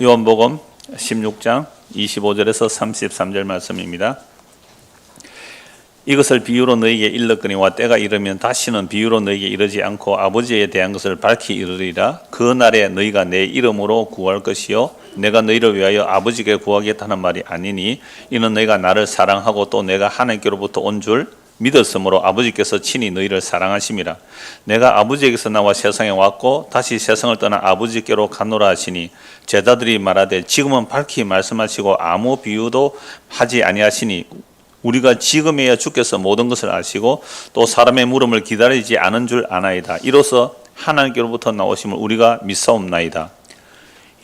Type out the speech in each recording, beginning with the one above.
요한복음 16장 25절에서 33절 말씀입니다. 이것을 비유로 너희에게 일렀거니와 때가 이르면 다시는 비유로 너희에게 이르지 않고 아버지에 대한 것을 밝히 이르리라. 그 날에 너희가 내 이름으로 구할 것이요 내가 너희를 위하여 아버지께 구하겠다는 말이 아니니 이는 너희가 나를 사랑하고 또 내가 하나님께로부터 온 줄 믿었으므로 아버지께서 친히 너희를 사랑하심이라. 내가 아버지에게서 나와 세상에 왔고 다시 세상을 떠나 아버지께로 가노라 하시니 제자들이 말하되 지금은 밝히 말씀하시고 아무 비유도 하지 아니하시니 우리가 지금에야 주께서 모든 것을 아시고 또 사람의 물음을 기다리지 않은 줄 아나이다. 이로써 하나님께로부터 나오심을 우리가 믿사옵나이다.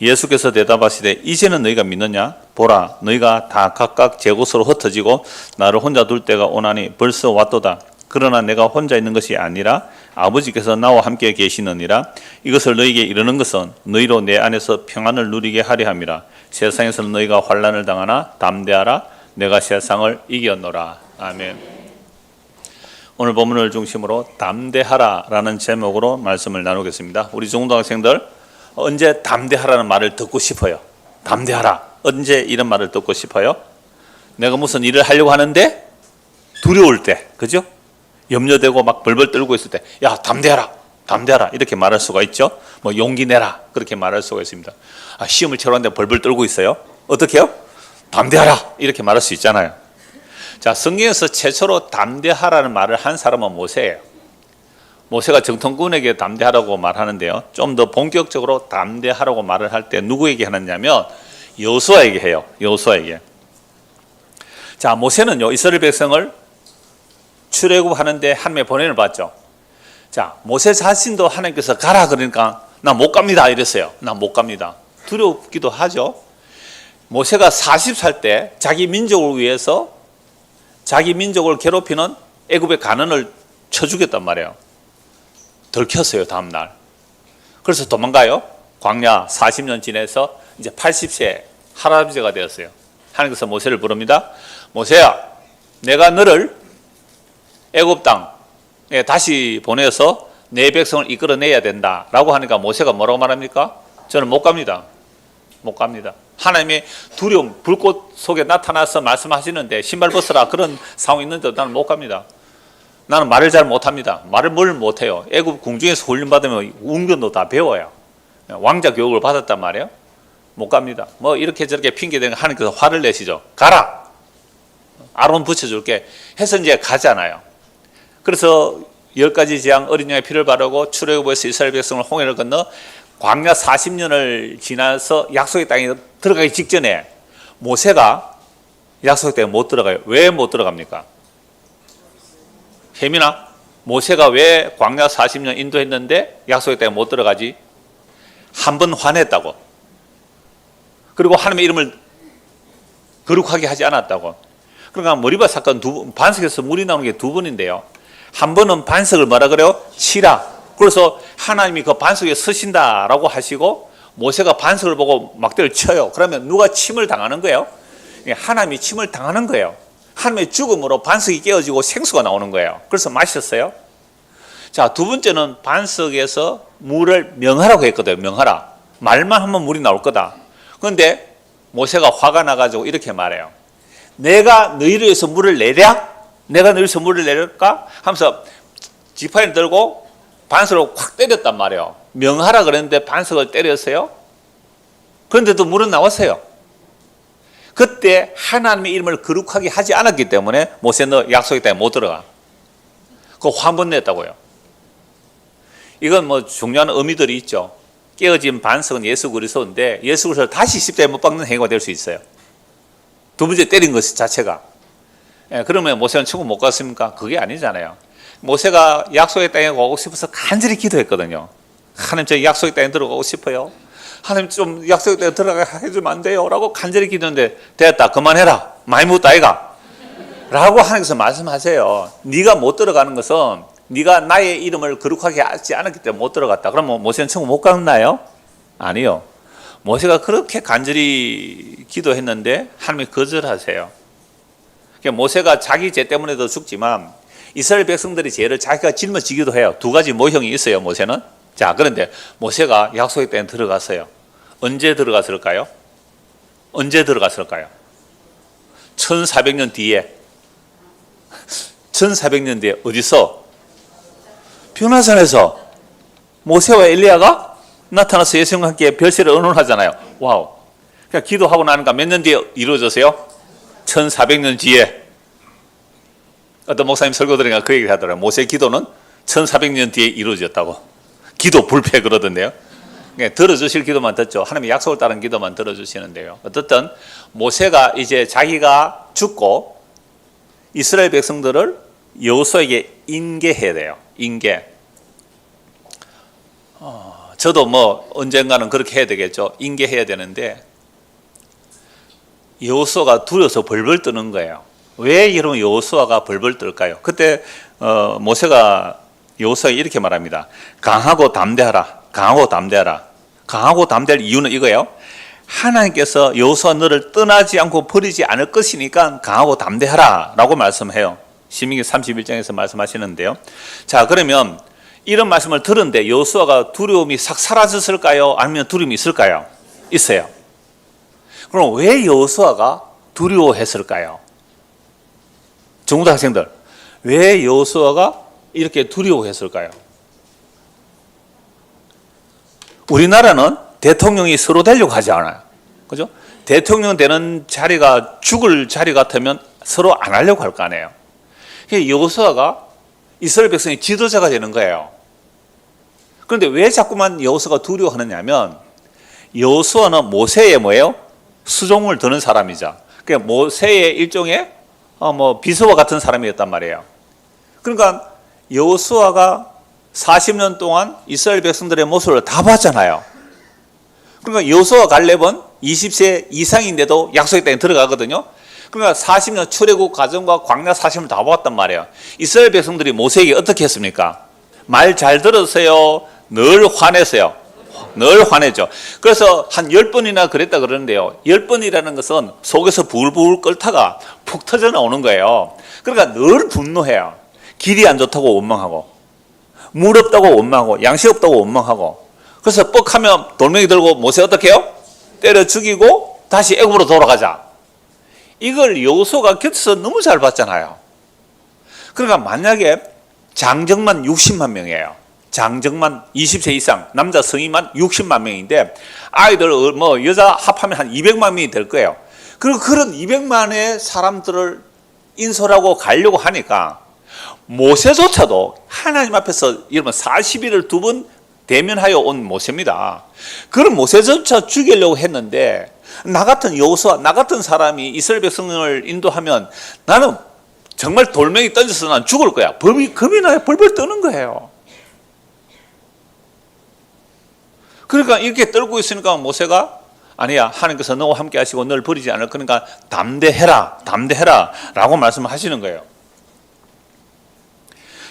예수께서 대답하시되 이제는 너희가 믿느냐? 보라 너희가 다 각각 제 곳으로 흩어지고 나를 혼자 둘 때가 오나니 벌써 왔도다. 그러나 내가 혼자 있는 것이 아니라 아버지께서 나와 함께 계시느니라. 이것을 너희에게 이르는 것은 너희로 내 안에서 평안을 누리게 하려 함이라. 세상에서는 너희가 환난을 당하나 담대하라. 내가 세상을 이겼노라. 아멘. 오늘 본문을 중심으로 담대하라라는 제목으로 말씀을 나누겠습니다. 우리 중고등학생들 언제 담대하라는 말을 듣고 싶어요? 담대하라. 언제 이런 말을 듣고 싶어요? 내가 무슨 일을 하려고 하는데 두려울 때, 그죠? 염려되고 막 벌벌 떨고 있을 때, 야 담대하라, 담대하라 이렇게 말할 수가 있죠. 뭐 용기 내라 그렇게 말할 수가 있습니다. 시험을 치러 왔는데 벌벌 떨고 있어요. 어떻게 해요? 담대하라 이렇게 말할 수 있잖아요. 자, 성경에서 최초로 담대하라는 말을 한 사람은 모세예요. 모세가 정통군에게 담대하라고 말하는데요, 좀 더 본격적으로 담대하라고 말을 할 때 누구에게 하느냐면 여호수아에게 해요. 여호수아에게. 자, 모세는요 이스라엘 백성을 출애굽하는데 하나님의 번뇌를 받죠. 자, 모세 자신도 하나님께서 가라 그러니까 나 못 갑니다 이랬어요. 나 못 갑니다. 두렵기도 하죠. 모세가 40살 때 자기 민족을 위해서 자기 민족을 괴롭히는 애굽의 가난을 쳐주겠단 말이에요. 들켰어요 다음날. 그래서 도망가요. 광야 40년 지내서 이제 80세 할아버지가 되었어요. 하나님께서 모세를 부릅니다. 모세야 내가 너를 애굽 땅에 다시 보내서 내 백성을 이끌어내야 된다 라고 하니까 모세가 뭐라고 말합니까? 저는 못 갑니다. 못 갑니다. 하나님의 두려움, 불꽃 속에 나타나서 말씀하시는데 신발 벗으라 그런 상황이 있는데 나는 못 갑니다. 나는 말을 잘 못합니다. 말을 뭘 못해요. 애굽 궁중에서 훈련받으면 운전도 다 배워요. 왕자 교육을 받았단 말이에요. 못 갑니다. 뭐 이렇게 저렇게 핑계대는 하나님께서 화를 내시죠. 가라. 아론 붙여줄게 해서 이제 가잖아요. 그래서 10가지 재앙 어린 양의 피를 바르고 출애굽에서 이스라엘 백성을 홍해를 건너 광야 40년을 지나서 약속의 땅에 들어가기 직전에 모세가 약속의 땅에 못 들어가요. 왜 못 들어갑니까? 혜민아, 모세가 왜 광야 40년 인도했는데 약속의 땅에 못 들어가지? 한 번 화냈다고. 그리고 하나님의 이름을 거룩하게 하지 않았다고. 그러니까 머리바 사건 반석에서 물이 나오는 게 두 번인데요. 한 번은 반석을 뭐라 그래요? 치라. 그래서 하나님이 그 반석에 서신다라고 하시고 모세가 반석을 보고 막대를 쳐요. 그러면 누가 침을 당하는 거예요? 하나님이 침을 당하는 거예요. 하나님의 죽음으로 반석이 깨어지고 생수가 나오는 거예요. 그래서 마셨어요. 자, 두 번째는 반석에서 물을 명하라고 했거든요. 명하라. 말만 하면 물이 나올 거다. 그런데 모세가 화가 나가지고 이렇게 말해요. 내가 너희를 위해서 물을 내랴? 내가 너희를 위해서 물을 내릴까? 하면서 지팡이를 들고 반석을 확 때렸단 말이에요. 명하라 그랬는데 반석을 때렸어요. 그런데도 물은 나왔어요. 그때 하나님의 이름을 거룩하게 하지 않았기 때문에 모세는 약속의 땅에 못 들어가. 그거 화 한 번 냈다고요. 이건 뭐 중요한 의미들이 있죠. 깨어진 반석은 예수 그리스도인데 예수 그리스도를 다시 십자가에 못 박는 행위가 될 수 있어요. 두 번째 때린 것 자체가. 그러면 모세는 천국 못 갔습니까? 그게 아니잖아요. 모세가 약속의 땅에 가고 싶어서 간절히 기도했거든요. 하나님 저 약속의 땅에 들어가고 싶어요. 하나님 좀 약속의 땅에 들어가게 해주면 안 돼요? 라고 간절히 기도했는데 됐다 그만해라 많이 묻다 아이가 라고 하나님께서 말씀하세요. 네가 못 들어가는 것은 네가 나의 이름을 거룩하게 하지 않았기 때문에 못 들어갔다. 그럼 모세는 천국 못 갔나요? 아니요. 모세가 그렇게 간절히 기도했는데 하나님이 거절하세요. 그러니까 모세가 자기 죄 때문에도 죽지만 이스라엘 백성들이 죄를 자기가 짊어지기도 해요. 두 가지 모형이 있어요. 모세는. 자, 그런데 모세가 약속의 땅에 들어갔어요. 언제 들어갔을까요? 언제 들어갔을까요? 1400년 뒤에. 1400년 뒤에 어디서? 변화산에서 모세와 엘리야가 나타나서 예수님과 함께 별세를 언론하잖아요. 와우. 그러니까 기도하고 나니까 몇 년 뒤에 이루어졌어요? 1400년 뒤에. 어떤 목사님 설교 들으니까 그 얘기를 하더라고요. 모세 기도는 1400년 뒤에 이루어졌다고. 기도 불패 그러던데요. 그러니까 들어주실 기도만 듣죠. 하나님의 약속을 따른 기도만 들어주시는데요. 어쨌든 모세가 이제 자기가 죽고 이스라엘 백성들을 여호수아에게 인계해야 돼요. 인계. 저도 뭐 언젠가는 그렇게 해야 되겠죠. 인계해야 되는데 여호수아가 두려워서 벌벌 떠는 거예요. 왜 여러분 여호수아가 벌벌 떨까요? 그때 모세가 여호수아에게 이렇게 말합니다. 강하고 담대하라. 강하고 담대하라. 강하고 담대할 이유는 이거예요. 하나님께서 여호수아 너를 떠나지 않고 버리지 않을 것이니까 강하고 담대하라 라고 말씀해요. 신명기 31장에서 말씀하시는데요. 자, 그러면 이런 말씀을 들었는데 여호수아가 두려움이 싹 사라졌을까요? 아니면 두려움이 있을까요? 있어요. 그럼 왜 여호수아가 두려워했을까요? 정부대 학생들, 왜 여호수아가 이렇게 두려워했을까요? 우리나라는 대통령이 서로 되려고 하지 않아요. 그죠? 대통령 되는 자리가 죽을 자리 같으면 서로 안 하려고 할 거 아니에요. 여호수아가 이스라엘 백성의 지도자가 되는 거예요. 그런데 왜 자꾸만 여호수아가 두려워하느냐면 여호수아는 모세의 뭐예요? 수종을 드는 사람이죠. 그러니까 모세의 일종의 비서와 같은 사람이었단 말이에요. 그러니까 여호수아가 40년 동안 이스라엘 백성들의 모습을 다 봤잖아요. 그러니까 여호수아 갈렙은 20세 이상인데도 약속의 땅에 들어가거든요. 그러니까 40년 출애굽 과정과 광야 40년을 다 보았단 말이에요. 이스라엘 백성들이 모세에게 어떻게 했습니까? 말 잘 들었어요? 늘 화냈어요. 늘 화내죠. 그래서 한 10번이나 그랬다 그러는데요. 10번이라는 것은 속에서 부글부글 끓다가 푹 터져 나오는 거예요. 그러니까 늘 분노해요. 길이 안 좋다고 원망하고, 물 없다고 원망하고, 양식 없다고 원망하고. 그래서 뻑하면 돌멩이 들고 모세 어떻게 해요? 때려 죽이고 다시 애굽으로 돌아가자. 이걸 여호수아가 곁에서 너무 잘 봤잖아요. 그러니까 만약에 장정만 60만 명이에요. 장정만 20세 이상 남자 성인만 60만 명인데 아이들 뭐 여자 합하면 한 200만 명이 될 거예요. 그리고 그런 200만의 사람들을 인솔하고 가려고 하니까 모세조차도 하나님 앞에서 여러분 40일을 두 번 대면하여 온 모세입니다. 그런 모세조차 죽이려고 했는데 나 같은 여호수아, 나 같은 사람이 이스라엘 백성을 인도하면 나는 정말 돌멩이 던져서 난 죽을 거야. 겁이 나요. 벌벌 떠는 거예요. 그러니까 이렇게 떨고 있으니까 모세가 아니야, 하나님께서 너와 함께 하시고 너를 버리지 않을 거니까 담대해라, 담대해라 라고 말씀하시는 거예요.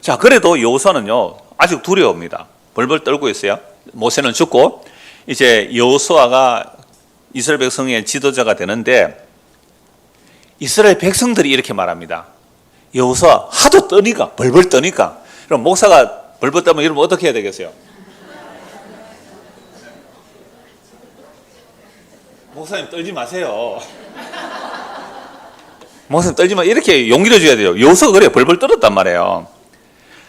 자, 그래도 여호수아는요 아직 두려웁니다. 벌벌 떨고 있어요. 모세는 죽고 이제 여호수아가 이스라엘 백성의 지도자가 되는데 이스라엘 백성들이 이렇게 말합니다. 여호수아 하도 떠니까, 벌벌 떠니까. 그럼 목사가 벌벌 떠면 이러면 어떻게 해야 되겠어요? 목사님 떨지 마세요. 목사님 떨지 마. 이렇게 용기를 줘야 돼요. 여호수아가 그래 벌벌 떨었단 말이에요.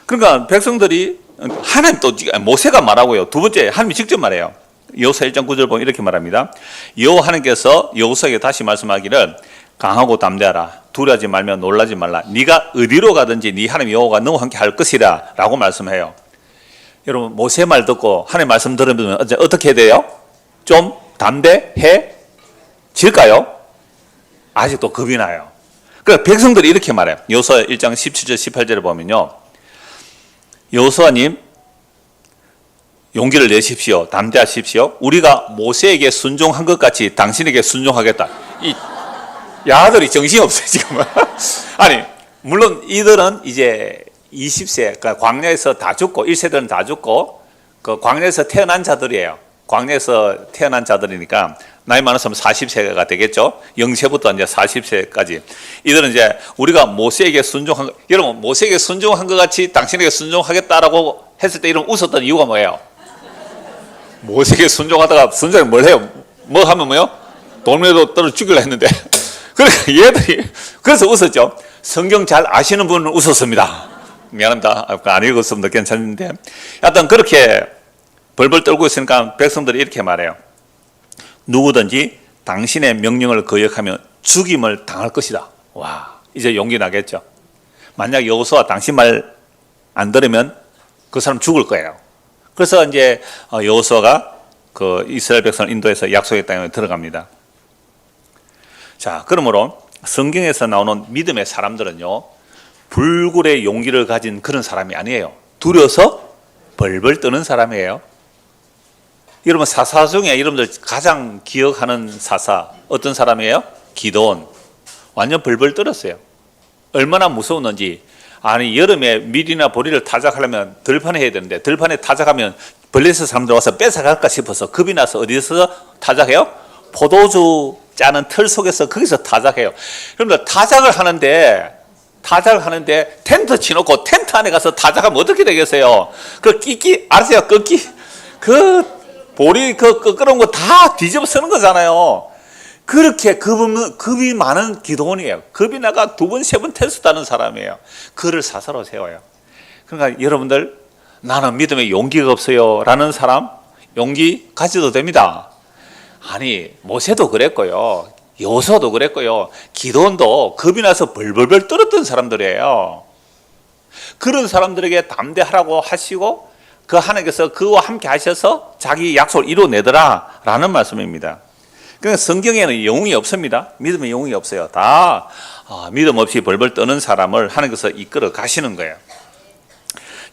그러니까 백성들이 하나님 또 모세가 말하고요. 두 번째 하나님이 직접 말해요. 여호수아 1장 9절 보면 이렇게 말합니다. 여호와 하나님께서 여호수아에게 다시 말씀하기를 강하고 담대하라. 두려워하지 말며 놀라지 말라. 네가 어디로 가든지 네 하나님 여호와가 너와 함께 할 것이라 라고 말씀해요. 여러분 모세 말 듣고 하나님 말씀 들으면 어떻게 해야 돼요? 좀 담대해질까요? 아직도 겁이 나요. 그러니까 백성들이 이렇게 말해요. 여호수아 1장 17절 18절을 보면요. 여호수아님 용기를 내십시오. 담대하십시오. 우리가 모세에게 순종한 것 같이 당신에게 순종하겠다. 이 야들이 정신이 없어요 지금. 아니 물론 이들은 이제 20세 그러니까 광야에서 다 죽고 1세들은 다 죽고 그 광야에서 태어난 자들이에요. 광야에서 태어난 자들이니까 나이 많았으면 40세가 되겠죠. 0세부터 이제 40세까지. 이들은 이제 우리가 모세에게 순종한 것, 여러분 모세에게 순종한 것 같이 당신에게 순종하겠다라고 했을 때 이런 웃었던 이유가 뭐예요? 모세에게 순종하다가 순종이 뭘 해요? 뭐 하면 뭐요? 돌멩이로 떨어 죽이려 했는데 그러니까 얘들이 그래서 웃었죠. 성경 잘 아시는 분은 웃었습니다. 미안합니다. 안 읽었으면 괜찮은데 하여튼 그렇게 벌벌 떨고 있으니까 백성들이 이렇게 말해요. 누구든지 당신의 명령을 거역하면 죽임을 당할 것이다. 와, 이제 용기 나겠죠. 만약 여호수아 당신 말 안 들으면 그 사람 죽을 거예요. 그래서 이제 여호수아가 그 이스라엘 백성을 인도해서 약속의 땅에 들어갑니다. 자, 그러므로 성경에서 나오는 믿음의 사람들은요, 불굴의 용기를 가진 그런 사람이 아니에요. 두려워서 벌벌 떠는 사람이에요. 여러분, 사사 중에 여러분들 가장 기억하는 사사 어떤 사람이에요? 기드온. 완전 벌벌 떨었어요. 얼마나 무서웠는지. 아니, 여름에 밀이나 보리를 타작하려면 들판에 해야 되는데 들판에 타작하면 블레셋 사람들 와서 뺏어갈까 싶어서 겁이 나서 어디서 타작해요? 포도주 짜는 틀 속에서 거기서 타작해요. 그러면 타작을 하는데 텐트 치놓고 텐트 안에 가서 타작하면 어떻게 되겠어요? 그 끼끼 아세요? 꺾기 그 보리 그 끄끄러운 거 다 뒤집어 쓰는 거잖아요. 그렇게 겁이 많은 기도원이에요. 겁이 나가 2번, 3번 테스트하는 사람이에요. 그를 사사로 세워요. 그러니까 여러분들 나는 믿음에 용기가 없어요 라는 사람 용기 가져도 됩니다. 아니 모세도 그랬고요. 여호수아도 그랬고요. 기도원도 겁이 나서 벌벌벌 떨었던 사람들이에요. 그런 사람들에게 담대하라고 하시고 그 하나님께서 그와 함께 하셔서 자기 약속을 이루어내더라 라는 말씀입니다. 그러니까 성경에는 영웅이 없습니다. 믿음에 영웅이 없어요. 다 믿음 없이 벌벌 떠는 사람을 하나님께서 이끌어 가시는 거예요.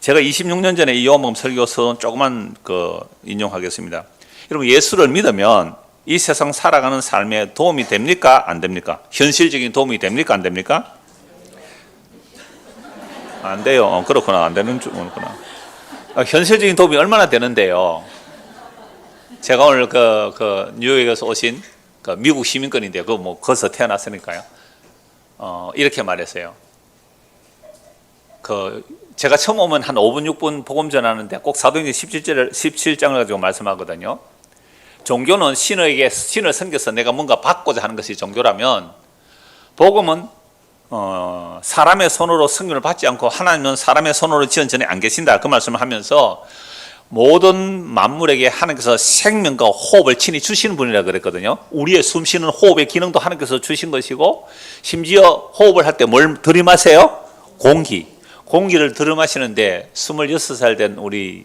제가 26년 전에 이 요한복음 설교서 조그만 인용하겠습니다. 여러분 예수를 믿으면 이 세상 살아가는 삶에 도움이 됩니까? 안 됩니까? 현실적인 도움이 됩니까? 안 됩니까? 안 돼요. 그렇구나. 안 되는 줄구나. 현실적인 도움이 얼마나 되는데요. 제가 오늘 뉴욕에서 오신 미국 시민권인데 거기서 태어났으니까요. 이렇게 말했어요. 제가 처음 오면 한 5분 6분 복음 전하는데 꼭 사도행전 17장을 가지고 말씀하거든요. 종교는 신을 섬겨서 내가 뭔가 받고자 하는 것이 종교라면 복음은 사람의 손으로 성령을 받지 않고 하나님은 사람의 손으로 지은 전에 안 계신다. 그 말씀을 하면서 모든 만물에게 하나님께서 생명과 호흡을 친히 주시는 분이라 그랬거든요. 우리의 숨쉬는 호흡의 기능도 하나님께서 주신 것이고 심지어 호흡을 할 때 뭘 들이마세요? 공기를 들이마시는데 26살 된 우리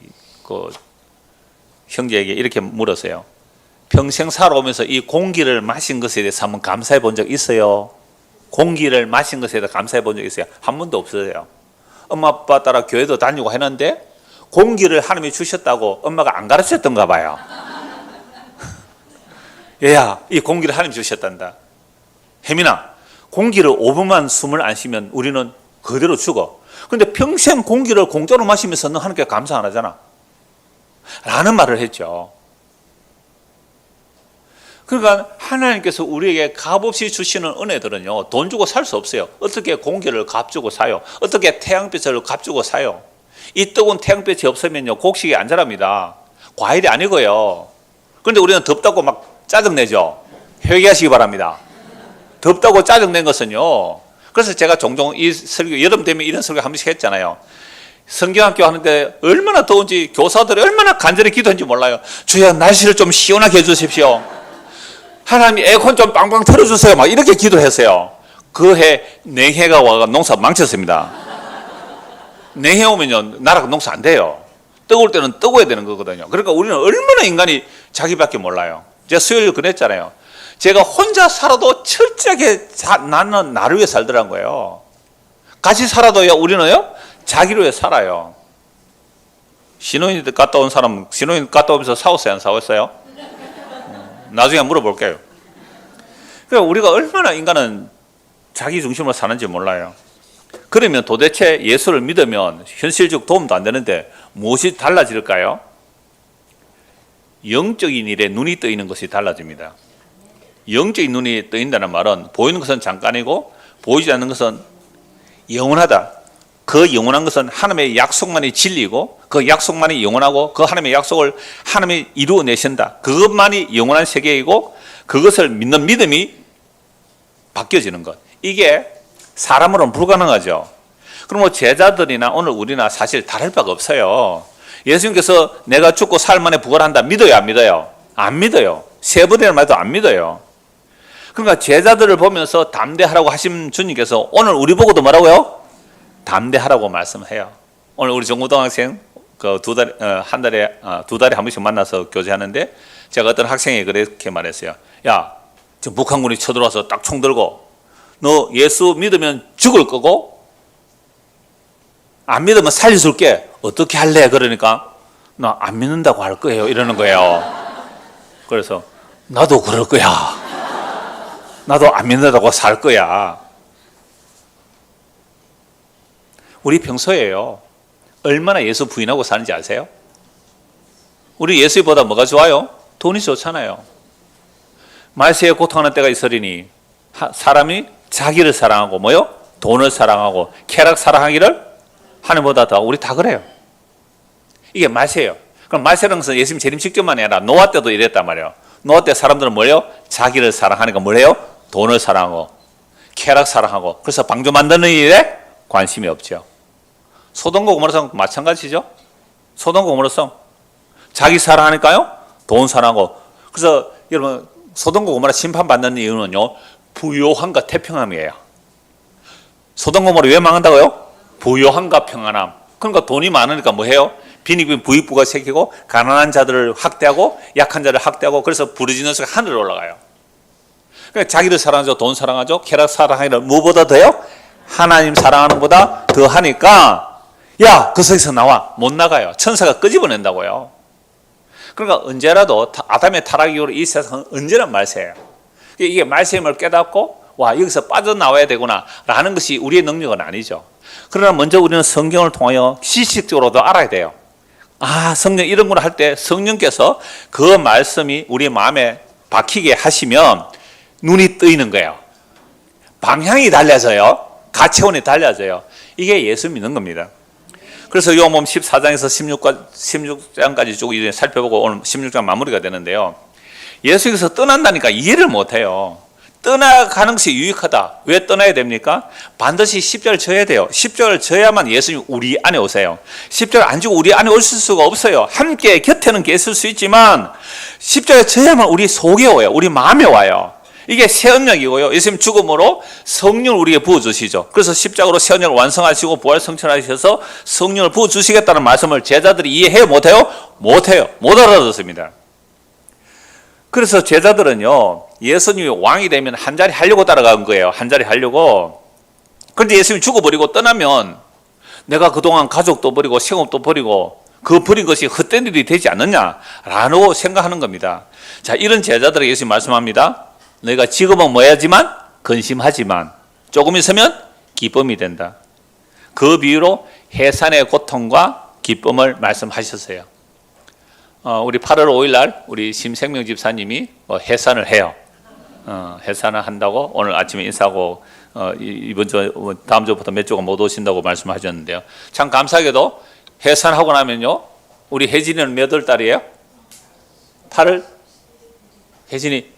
형제에게 이렇게 물었어요. 평생 살아오면서 이 공기를 마신 것에 대해서 한번 감사해 본 적 있어요? 공기를 마신 것에 대해서 감사해 본 적 있어요? 한 번도 없어요. 엄마 아빠 따라 교회도 다니고 했는데 공기를 하나님이 주셨다고 엄마가 안 가르쳤던가 봐요. 얘야, 이 공기를 하나님이 주셨단다. 혜민아, 공기를 5분만 숨을 안 쉬면 우리는 그대로 죽어. 근데 평생 공기를 공짜로 마시면서 너 하나님께 감사 안 하잖아 라는 말을 했죠. 그러니까 하나님께서 우리에게 값없이 주시는 은혜들은요, 돈 주고 살 수 없어요. 어떻게 공기를 값 주고 사요? 어떻게 태양빛을 값 주고 사요? 이 뜨거운 태양빛이 없으면요 곡식이 안 자랍니다. 과일이 아니고요. 그런데 우리는 덥다고 막 짜증내죠. 회개하시기 바랍니다. 덥다고 짜증낸 것은요, 그래서 제가 종종 이 설교, 여름 되면 이런 설교 한 번씩 했잖아요. 성경학교 하는데 얼마나 더운지 교사들이 얼마나 간절히 기도했는지 몰라요. 주여 날씨를 좀 시원하게 해주십시오. 하나님 에어컨 좀 빵빵 틀어주세요. 막 이렇게 기도했어요. 그 해 냉해가 와가 농사 망쳤습니다. 냉해 오면요 나라가 농사 안 돼요. 뜨거울 때는 뜨거워야 되는 거거든요. 그러니까 우리는 얼마나 인간이 자기밖에 몰라요. 제가 수요일 그랬잖아요. 제가 혼자 살아도 철저하게 나는 나를 위해 살더란 거예요. 같이 살아도요 우리는요 자기를 위해 살아요. 신혼여행 갔다 온 사람 신혼여행 갔다 오면서 싸웠어요? 안 싸웠어요? 나중에 물어볼게요. 그러니까 우리가 얼마나 인간은 자기 중심으로 사는지 몰라요. 그러면 도대체 예수를 믿으면 현실적 도움도 안 되는데 무엇이 달라질까요? 영적인 일에 눈이 뜨이는 것이 달라집니다. 영적인 눈이 뜨인다는 말은 보이는 것은 잠깐이고 보이지 않는 것은 영원하다. 그 영원한 것은 하나님의 약속만이 진리고 그 약속만이 영원하고 그 하나님의 약속을 하나님이 이루어내신다. 그것만이 영원한 세계이고 그것을 믿는 믿음이 바뀌어지는 것. 이게 사람으로는 불가능하죠. 그럼 제자들이나 오늘 우리나 사실 다를 바가 없어요. 예수님께서 내가 죽고 사흘 만에 부활한다 믿어요, 안 믿어요? 안 믿어요. 세 번이나 말도 안 믿어요. 그러니까 제자들을 보면서 담대하라고 하신 주님께서 오늘 우리 보고도 뭐라고요? 담대하라고 말씀해요. 오늘 우리 중고등학생 한 달에 두 달에 한 번씩 만나서 교제하는데 제가 어떤 학생이 그렇게 말했어요. 야, 지금 북한군이 쳐들어와서 딱 총 들고 너 예수 믿으면 죽을 거고 안 믿으면 살려줄게. 어떻게 할래? 그러니까 나 안 믿는다고 할 거예요. 이러는 거예요. 그래서 나도 그럴 거야. 나도 안 믿는다고 살 거야. 우리 평소에요. 얼마나 예수 부인하고 사는지 아세요? 우리 예수보다 뭐가 좋아요? 돈이 좋잖아요. 말세에 고통하는 때가 있으리니 사람이 자기를 사랑하고 뭐요? 돈을 사랑하고 쾌락 사랑하기를 하나님보다 더 우리 다 그래요. 이게 말세예요. 그럼 말세라는 것은 예수님 재림 직전만이 아니라 노아 때도 이랬단 말이에요. 노아 때 사람들은 뭐예요? 자기를 사랑하니까 뭘 해요? 돈을 사랑하고 쾌락 사랑하고 그래서 방주 만드는 일에 관심이 없죠. 소돔과 고모라성 마찬가지죠. 소돔과 고모라성 자기 사랑하니까요 돈 사랑하고. 그래서 여러분 소돔과 고모라 심판받는 이유는요 부요함과 태평함이에요. 소돔과 고모라 왜 망한다고요? 부요함과 평안함. 그러니까 돈이 많으니까 뭐 해요? 빈익빈 부익부가 생기고 가난한 자들을 학대하고 약한 자를 학대하고 그래서 부르짖는 소리가 하늘에 올라가요. 그러니까 자기를 사랑하죠. 돈 사랑하죠. 쾌락 사랑하기를 무엇보다 더요? 하나님 사랑하는 보다 더 하니까 야, 그 속에서 나와. 못 나가요. 천사가 끄집어낸다고요. 그러니까 언제라도 아담의 타락 이후로 이 세상은 언제나 말세예요. 이게 말세임을 깨닫고 와, 여기서 빠져나와야 되구나 라는 것이 우리의 능력은 아니죠. 그러나 먼저 우리는 성경을 통하여 지식적으로도 알아야 돼요. 아, 성령 이런 걸 할 때 성령께서 그 말씀이 우리 마음에 박히게 하시면 눈이 뜨이는 거예요. 방향이 달라져요. 가치원이 달라져요. 이게 예수 믿는 겁니다. 그래서 요한복음 14장에서 16장까지 쭉 이제 살펴보고 오늘 16장 마무리가 되는데요. 예수께서 떠난다니까 이해를 못해요. 떠나가는 것이 유익하다. 왜 떠나야 됩니까? 반드시 십자가를 져야 돼요. 십자가를 져야만 예수님이 우리 안에 오세요. 십자가를 안 지고 우리 안에 오실 수가 없어요. 함께 곁에는 계실 수 있지만 십자가를 져야만 우리 속에 와요. 우리 마음에 와요. 이게 새 언약이고요. 예수님 죽음으로 성령을 우리에게 부어주시죠. 그래서 십자가로 새 언약을 완성하시고 부활 성천하셔서 성령을 부어주시겠다는 말씀을 제자들이 이해해요? 못해요? 못해요. 못 알아듣습니다. 그래서 제자들은요, 예수님이 왕이 되면 한 자리 하려고 따라간 거예요. 한 자리 하려고. 그런데 예수님이 죽어버리고 떠나면 내가 그동안 가족도 버리고 생업도 버리고 그 버린 것이 헛된 일이 되지 않느냐라고 생각하는 겁니다. 자, 이런 제자들에게 예수님 말씀합니다. 너희가 지금은 뭐야지만 근심하지만 조금 있으면 기쁨이 된다. 그 비유로 해산의 고통과 기쁨을 말씀하셨어요. 우리 8월 5일 날 우리 심생명 집사님이 해산을 해요. 해산을 한다고 오늘 아침에 인사하고 이번 주 다음 주부터 몇 주간 못 오신다고 말씀하셨는데요. 참 감사하게도 해산하고 나면요 우리 혜진이는 몇 월 달이에요? 8월 혜진이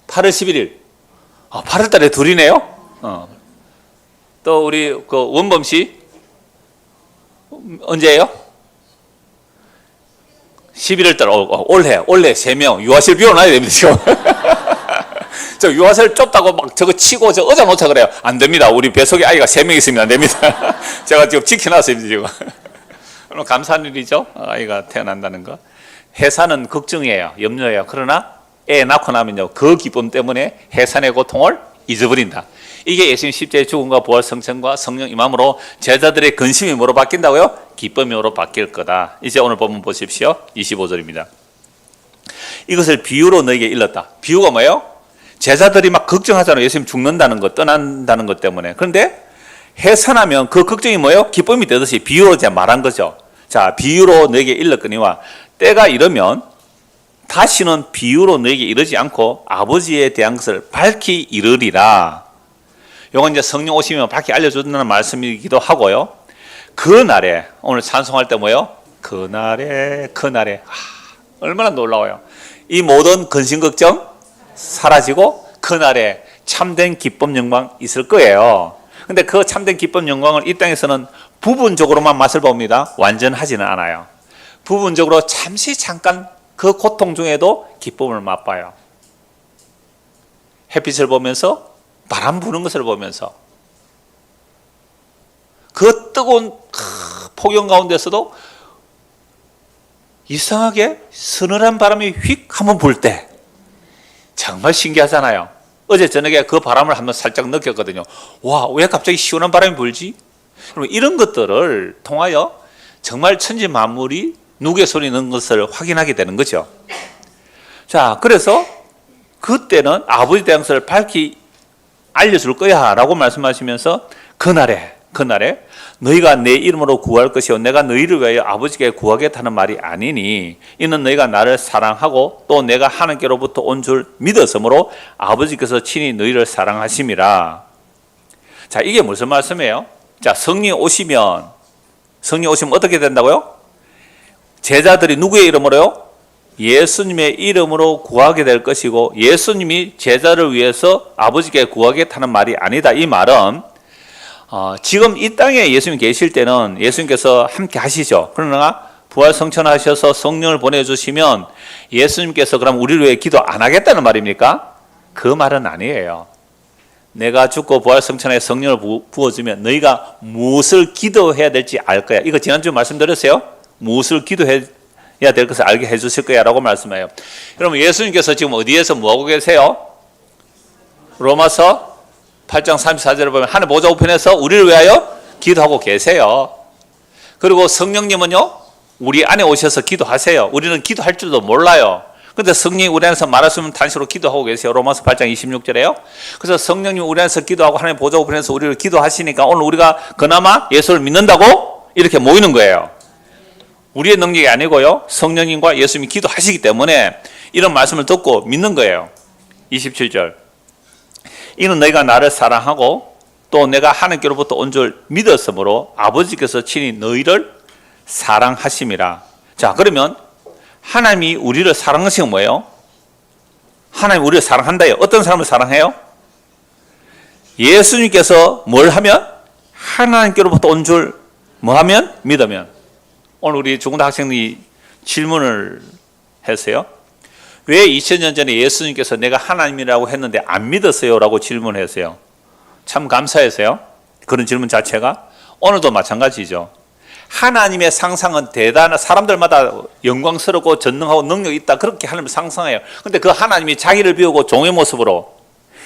8월 11일 8월 달에 둘이네요. 또 우리 그 원범 씨 언제예요? 11월 달 올해 3명 유아실 비워놔야 됩니다. 지금. 저 유아실 좁다고 막 저거 치고 저 의자 놓자 그래요. 안 됩니다. 우리 뱃속에 아이가 3명 있으면 안 됩니다. 제가 지금 지켜놨습니다. 지금. 감사한 일이죠. 아이가 태어난다는 거. 해산은 걱정이에요. 염려예요. 그러나 애 낳고 나면요 그 기쁨 때문에 해산의 고통을 잊어버린다. 이게 예수님 십자가의 죽음과 부활 성천과 성령 임함으로 제자들의 근심이 뭐로 바뀐다고요? 기쁨으로 바뀔 거다. 이제 오늘 본문 보십시오. 25절입니다. 이것을 비유로 너에게 일렀다. 비유가 뭐예요? 제자들이 막 걱정하잖아요. 예수님 죽는다는 것, 떠난다는 것 때문에. 그런데 해산하면 그 걱정이 뭐예요? 기쁨이 되듯이 비유로 이제 말한 거죠. 자, 비유로 너에게 일렀거니와 때가 이르면 다시는 비유로 너에게 이르지 않고 아버지에 대한 것을 밝히 이르리라. 요건 이제 성령 오시면 밝히 알려준다는 말씀이기도 하고요. 그날에 오늘 찬송할 때 뭐요? 그날에 얼마나 놀라워요. 이 모든 근심 걱정 사라지고 그날에 참된 기쁨 영광 있을 거예요. 근데 그 참된 기쁨 영광을 이 땅에서는 부분적으로만 맛을 봅니다. 완전하지는 않아요. 부분적으로 잠깐 그 고통 중에도 기쁨을 맛봐요. 햇빛을 보면서, 바람 부는 것을 보면서, 그 뜨거운 폭염 가운데서도 이상하게 서늘한 바람이 휙 한번 불 때 정말 신기하잖아요. 어제 저녁에 그 바람을 한번 살짝 느꼈거든요. 와, 왜 갑자기 시원한 바람이 불지? 그럼 이런 것들을 통하여 정말 천지 만물이 누구의 손이 넣은 것을 확인하게 되는 거죠. 자, 그래서 그때는 아버지 대한 것을 밝히 알려줄 거야 라고 말씀하시면서 그날에 너희가 내 이름으로 구할 것이요 내가 너희를 위하여 아버지께 구하겠다는 말이 아니니 이는 너희가 나를 사랑하고 또 내가 하나님께로부터 온 줄 믿었으므로 아버지께서 친히 너희를 사랑하심이라. 자, 이게 무슨 말씀이에요? 자, 성령이 오시면 어떻게 된다고요? 제자들이 누구의 이름으로요? 예수님의 이름으로 구하게 될 것이고 예수님이 제자를 위해서 아버지께 구하겠다는 말이 아니다. 이 말은 지금 이 땅에 예수님 계실 때는 예수님께서 함께 하시죠. 그러나 부활 성천하셔서 성령을 보내주시면 예수님께서 그럼 우리를 위해 기도 안 하겠다는 말입니까? 그 말은 아니에요. 내가 죽고 부활 성천에 성령을 부어주면 너희가 무엇을 기도해야 될지 알 거야. 이거 지난주에 말씀드렸어요. 무엇을 기도해야 될 것을 알게 해주실 거야 라고 말씀해요. 여러분 예수님께서 지금 어디에서 뭐하고 계세요? 로마서 8장 34절을 보면 하늘 보좌 우편에서 우리를 위하여 기도하고 계세요. 그리고 성령님은요 우리 안에 오셔서 기도하세요. 우리는 기도할 줄도 몰라요. 그런데 성령이 우리 안에서 말하시면 단식으로 기도하고 계세요. 로마서 8장 26절에요. 그래서 성령님이 우리 안에서 기도하고 하나님 보좌 우편에서 우리를 기도하시니까 오늘 우리가 그나마 예수를 믿는다고 이렇게 모이는 거예요. 우리의 능력이 아니고요 성령님과 예수님이 기도하시기 때문에 이런 말씀을 듣고 믿는 거예요. 27절 이는 너희가 나를 사랑하고 또 내가 하나님께로부터 온 줄 믿었으므로 아버지께서 친히 너희를 사랑하심이라. 자, 그러면 하나님이 우리를 사랑하시는 뭐예요? 하나님이 우리를 사랑한다요. 어떤 사람을 사랑해요? 예수님께서 뭘 하면? 하나님께로부터 온 줄 뭐 하면? 믿으면. 오늘 우리 중고등 학생들이 질문을 했어요. 왜 2000년 전에 예수님께서 내가 하나님이라고 했는데 안 믿었어요? 라고 질문했어요. 참 감사했어요. 그런 질문 자체가. 오늘도 마찬가지죠. 하나님의 상상은 대단한, 사람들마다 영광스럽고 전능하고 능력이 있다 그렇게 하나님을 상상해요. 근데 그 하나님이 자기를 비우고 종의 모습으로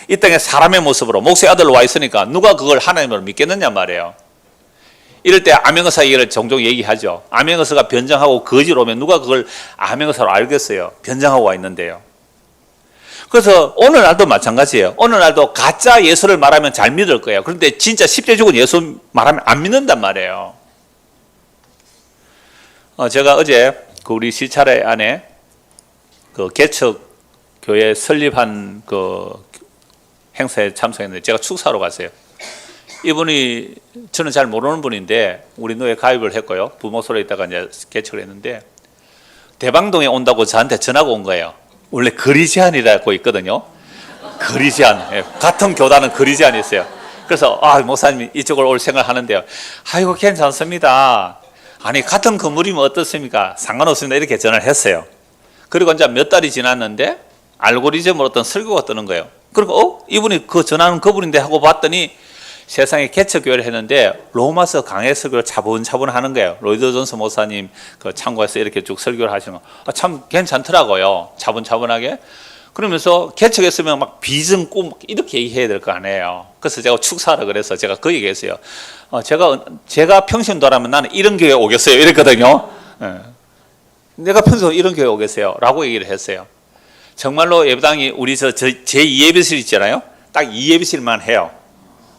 이 땅에 사람의 모습으로 목수의 아들로 와 있으니까 누가 그걸 하나님으로 믿겠느냐 말이에요. 이럴 때 암행어사 얘기를 종종 얘기하죠. 암행어사가 변장하고 거지로 오면 누가 그걸 암행어사로 알겠어요. 변장하고 와 있는데요. 그래서 오늘날도 마찬가지예요. 오늘날도 가짜 예수를 말하면 잘 믿을 거예요. 그런데 진짜 십자에 죽은 예수 말하면 안 믿는단 말이에요. 제가 어제 그 우리 시찰회 안에 그 개척 교회 설립한 그 행사에 참석했는데 제가 축사하러 갔어요. 이분이 저는 잘 모르는 분인데 우리 노예 가입을 했고요. 부목소리에 있다가 이제 개척을 했는데 대방동에 온다고 저한테 전화가 온 거예요. 원래 거리 제한이라고 있거든요. 거리 제한. 예, 같은 교단은 거리 제한이 있어요. 그래서 목사님 이쪽으로 올 생각하는데요. 아이고 괜찮습니다. 아니 같은 건물이면 어떻습니까? 상관없습니다. 이렇게 전화를 했어요. 그리고 이제 몇 달이 지났는데 알고리즘으로 어떤 설교가 뜨는 거예요. 그리고 이분이 그 전화는 그분인데 하고 봤더니 세상에 개척교회를 했는데 로마서 강해 설교를 차분차분 하는 거예요. 로이드 존스 목사님 그 참고해서 이렇게 쭉 설교를 하시는 거. 참 괜찮더라고요. 차분차분하게. 그러면서 개척했으면 막 비전 꿈 이렇게 얘기해야 될 거 아니에요. 그래서 제가 축사하라 그래서 제가 그 얘기했어요. 제가 평신도라면 나는 이런 교회 오겠어요. 이랬거든요. 내가 평소 이런 교회 오겠어요. 라고 얘기를 했어요. 정말로 예배당이 우리 제2예배실 있잖아요. 딱 2예배실만 해요.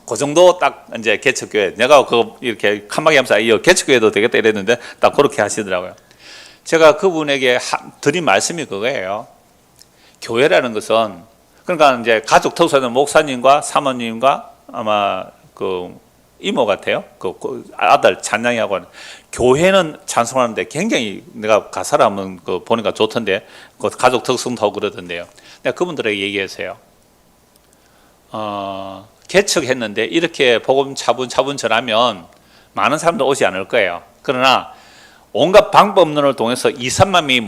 그 정도 딱 이제 개척교회. 내가 그거 이렇게 칸막이 하면서 개척교회도 되겠다 이랬는데 딱 그렇게 하시더라고요. 제가 그분에게 드린 말씀이 그거예요. 교회라는 것은 그러니까 이제 가족 특수한 목사님과 사모님과 아마 그 이모 같아요. 그 아들 찬양이하고 교회는 찬송하는데 굉장히 내가 가사를 한번 그 보니까 좋던데 그 가족 특성도 하고 그러던데요. 내가 그분들에게 얘기했어요. 개척했는데 이렇게 복음 차분차분 전하면 많은 사람들 오지 않을 거예요. 그러나 온갖 방법론을 통해서 2, 3만 명이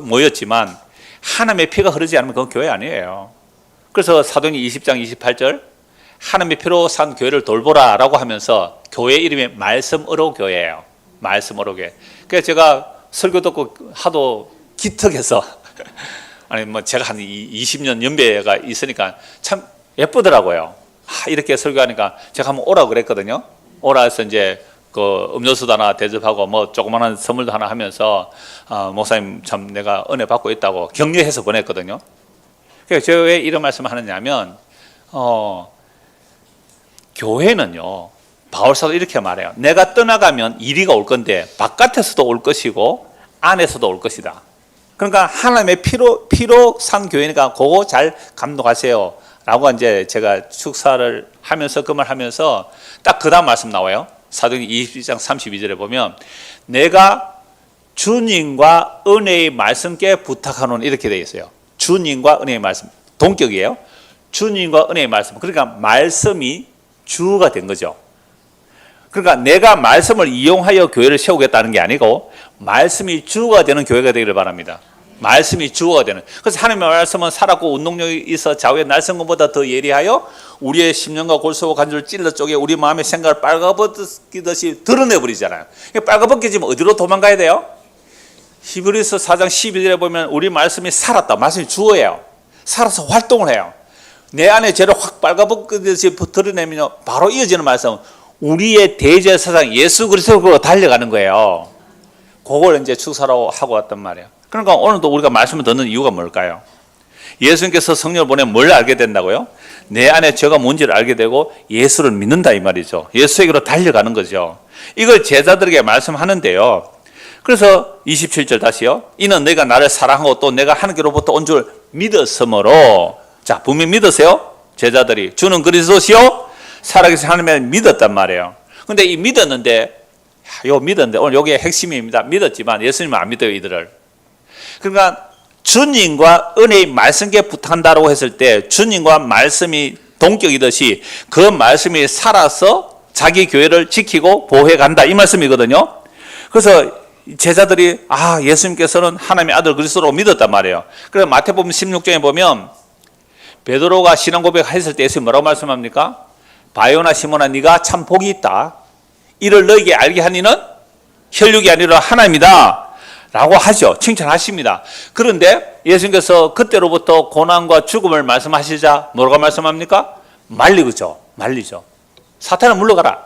모였지만 하나님의 피가 흐르지 않으면 그건 교회 아니에요. 그래서 사도행전 20장 28절 하나님의 피로 산 교회를 돌보라 라고 하면서 교회 이름이 말씀으로 교회예요. 말씀으로 교회. 그래서 제가 설교 듣고 하도 기특해서 아니 뭐 제가 한 20년 연배가 있으니까 참 예쁘더라고요. 이렇게 설교하니까 제가 한번 오라고 그랬거든요. 오라 해서 이제 그 음료수도 하나 대접하고 뭐 조그마한 선물도 하나 하면서 목사님 참 내가 은혜 받고 있다고 격려해서 보냈거든요. 그래서 제가 왜 이런 말씀을 하느냐면 교회는요, 바울사도 이렇게 말해요. 내가 떠나가면 이리가 올 건데 바깥에서도 올 것이고 안에서도 올 것이다. 그러니까 하나님의 피로 산 교회니까 그거 잘 감독하세요 라고 이제 제가 축사를 하면서 그 말 하면서 딱 그 다음 말씀 나와요. 사도행전 22장 32절에 보면 내가 주님과 은혜의 말씀께 부탁하노니 이렇게 되어 있어요. 주님과 은혜의 말씀 동격이에요. 주님과 은혜의 말씀. 그러니까 말씀이 주가 된 거죠. 그러니까 내가 말씀을 이용하여 교회를 세우겠다는 게 아니고 말씀이 주가 되는 교회가 되기를 바랍니다. 말씀이 주가 되는. 그래서 하나님의 말씀은 살았고 운동력이 있어 좌우의 날성금보다 더 예리하여 우리의 심령과 골수와 관절을 찔러 쪼개 우리 마음의 생각을 빨가벗기듯이 드러내버리잖아요. 빨가벗기지면 어디로 도망가야 돼요? 히브리서 4장 12절에 보면 우리 말씀이 살았다. 말씀이 주어예요. 살아서 활동을 해요. 내 안에 죄를 확 빨가벗기듯이 드러내면 바로 이어지는 말씀은 우리의 대제사장 예수 그리스도로 달려가는 거예요. 그걸 이제 축사라고 하고 왔단 말이에요. 그러니까 오늘도 우리가 말씀을 듣는 이유가 뭘까요? 예수님께서 성령을 보내면 뭘 알게 된다고요? 내 안에 죄가 뭔지를 알게 되고 예수를 믿는다 이 말이죠. 예수에게로 달려가는 거죠. 이걸 제자들에게 말씀하는데요. 그래서 27절 다시요. 이는 너희가 나를 사랑하고 또 내가 하나님께로부터 온 줄 믿었으므로. 자, 분명히 믿으세요. 제자들이 주는 그리스도시요 살아계신 하나님을 믿었단 말이에요. 근데 이 믿었는데 오늘 여기에 핵심입니다. 믿었지만 예수님은 안 믿어요, 이들을. 그러니까 주님과 은혜의 말씀께 부탁한다고 했을 때 주님과 말씀이 동격이듯이 그 말씀이 살아서 자기 교회를 지키고 보호해 간다 이 말씀이거든요. 그래서 제자들이 예수님께서는 하나님의 아들 그리스도라고 믿었단 말이에요. 그래서 마태복음 16장에 보면 베드로가 신앙 고백했을 때 예수님 뭐라고 말씀합니까? 바요나 시몬아 네가 참 복이 있다. 이를 너에게 알게 하니는 혈육이 아니라 하나님이다 라고 하죠. 칭찬하십니다. 그런데 예수님께서 그때로부터 고난과 죽음을 말씀하시자 뭐라고 말씀합니까? 말리죠. 사탄을 물러가라.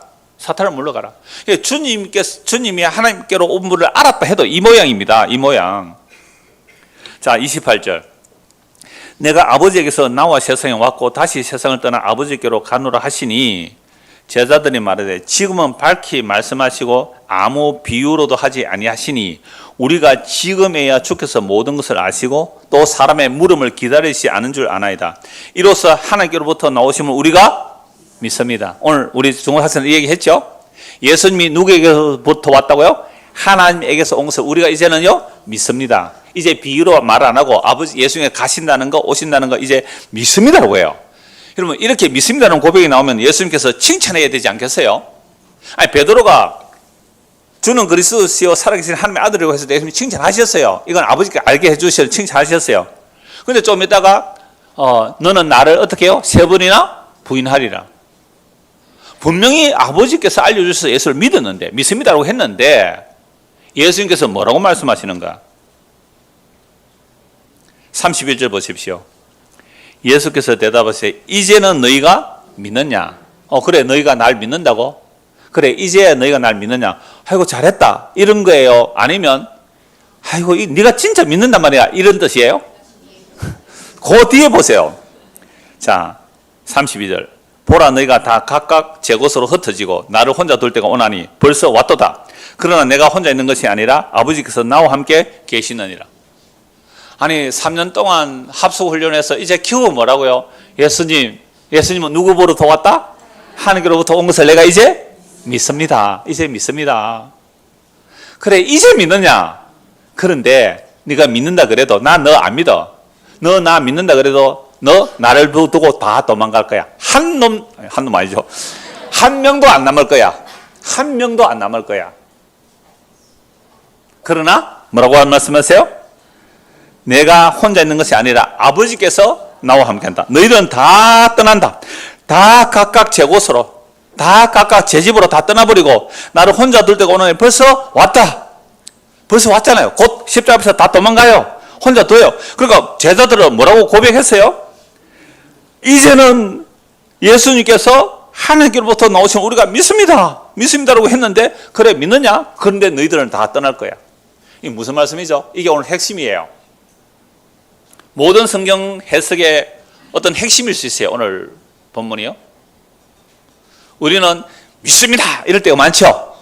주님이 하나님께로 온 분을 알았다 해도 이 모양입니다. 이 모양. 자, 28절. 내가 아버지에게서 나와 세상에 왔고 다시 세상을 떠나 아버지께로 가노라 하시니 제자들이 말하되 지금은 밝히 말씀하시고 아무 비유로도 하지 아니하시니 우리가 지금에야 주께서 모든 것을 아시고 또 사람의 물음을 기다리시 않은 줄 아나이다. 이로써 하나님께로부터 나오심을 우리가 믿습니다. 오늘 우리 중고학생들 얘기했죠. 예수님이 누구에게서부터 왔다고요? 하나님에게서 온 것을 우리가 이제는요 믿습니다. 이제 비유로 말 안 하고 아버지 예수님이 가신다는 거 오신다는 거 이제 믿습니다라고 해요. 여러분 이렇게 믿습니다라는 고백이 나오면 예수님께서 칭찬해야 되지 않겠어요? 아니 베드로가 주는 그리스도시요 살아계신 하나님의 아들이라고 해서 예수님이 칭찬하셨어요. 이건 아버지께 알게 해주셔서 칭찬하셨어요. 그런데 좀 이따가 너는 나를 어떻게 해요? 3번이나 부인하리라. 분명히 아버지께서 알려주셔서 예수를 믿었는데 믿습니다라고 했는데 예수님께서 뭐라고 말씀하시는가? 31절 보십시오. 예수께서 대답하시되 이제는 너희가 믿느냐? 그래 너희가 날 믿는다고? 그래 이제야 너희가 날 믿느냐? 아이고 잘했다 이런 거예요? 아니면 아이고 네가 진짜 믿는단 말이야 이런 뜻이에요? 그 뒤에 보세요. 자 32절 보라 너희가 다 각각 제 곳으로 흩어지고 나를 혼자 둘 때가 오나니 벌써 왔도다. 그러나 내가 혼자 있는 것이 아니라 아버지께서 나와 함께 계시느니라. 아니 3년 동안 합숙훈련해서 이제 겨우 뭐라고요? 예수님 예수님은 누구로부터 왔다? 하나님께로부터 온 것을 내가 이제 믿습니다. 이제 믿습니다. 그래, 이제 믿느냐? 그런데 네가 믿는다 그래도 나 너 안 믿어. 너 나 믿는다 그래도 너 나를 두고 다 도망갈 거야. 한 놈 아니죠. 한 명도 안 남을 거야. 한 명도 안 남을 거야. 그러나 뭐라고 말씀하세요? 내가 혼자 있는 것이 아니라 아버지께서 나와 함께한다. 너희들은 다 떠난다. 다 각각 제 곳으로, 다 각각 제 집으로 다 떠나버리고 나를 혼자 둘 때가 오늘 벌써 왔다. 벌써 왔잖아요. 곧 십자가 앞에서 다 도망가요. 혼자 둬요. 그러니까 제자들은 뭐라고 고백했어요? 이제는 예수님께서 하나님께로부터 나오신 우리가 믿습니다. 믿습니다라고 했는데 그래 믿느냐? 그런데 너희들은 다 떠날 거야. 이게 무슨 말씀이죠? 이게 오늘 핵심이에요. 모든 성경 해석의 어떤 핵심일 수 있어요. 오늘 본문이요. 우리는 믿습니다 이럴 때가 많죠.